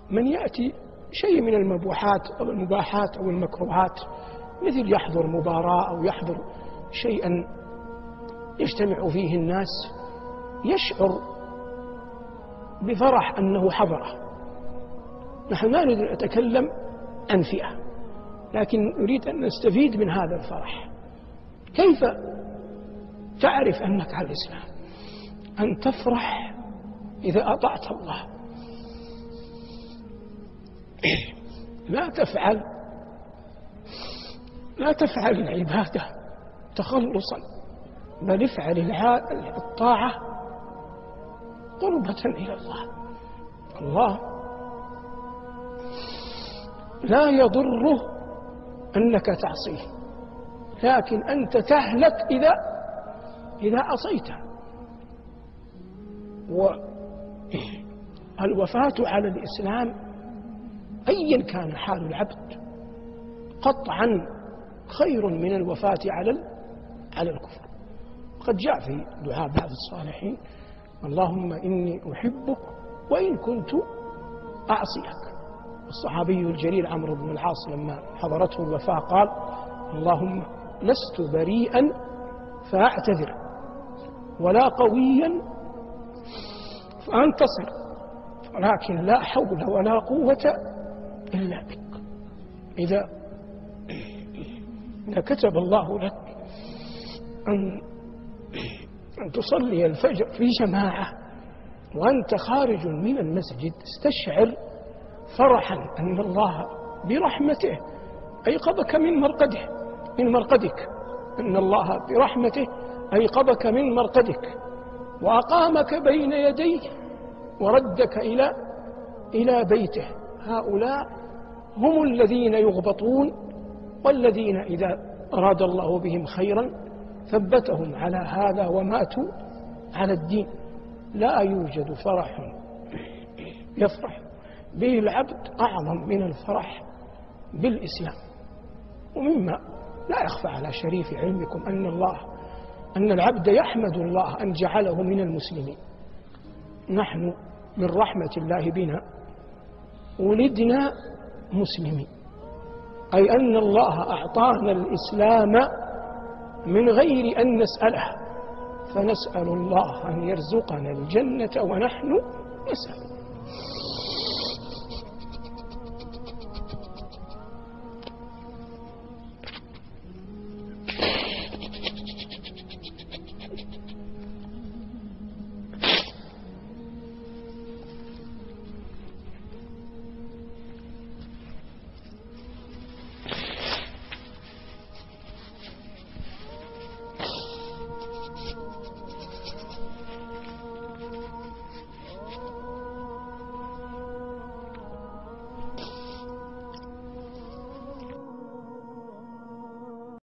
من يأتي شيء من المبوحات أو المباحات أو المكروهات، مثل يحضر مباراة أو يحضر شيئا يجتمع فيه الناس، يشعر بفرح أنه حضره. نحن لا نريد أن نتكلم عن فئة، لكن نريد أن نستفيد من هذا الفرح. كيف تعرف أنك على الإسلام؟ أن تفرح إذا أطعت الله. لا تفعل العبادة تخلصا، بل افعل الطاعة قربة إلى الله. الله لا يضره أنك تعصيه، لكن أنت تهلك إذا عصيته. والوفاة على الإسلام أيا كان حال العبد قطعا خير من الوفاة على الكفر. قد جاء في دعاء بعض الصالحين: اللهم إني أحبك وإن كنت أعصيك. الصحابي الجليل عمرو بن العاص لما حضرته الوفاة قال: اللهم لست بريئا فأعتذر، ولا قويا فأنتصر، ولكن لا حول ولا قوة إلا بك. إذا كتب الله لك أن تصلي الفجر في جماعة وأنت خارج من المسجد، استشعر فرحا أن الله برحمته أيقظك من مرقدك، أن الله برحمته أيقظك من مرقدك وأقامك بين يديه وردك إلى بيته. هؤلاء هم الذين يغبطون، والذين إذا أراد الله بهم خيرا ثبتهم على هذا وماتوا على الدين. لا يوجد فرح يفرح به العبد أعظم من الفرح بالإسلام. ومما لا يخفى على شريف علمكم أن العبد يحمد الله أن جعله من المسلمين. نحن من رحمة الله بنا ولدنا مسلمين، أي أن الله أعطانا الإسلام من غير أن نسأله، فنسأل الله أن يرزقنا الجنة ونحن نسأل.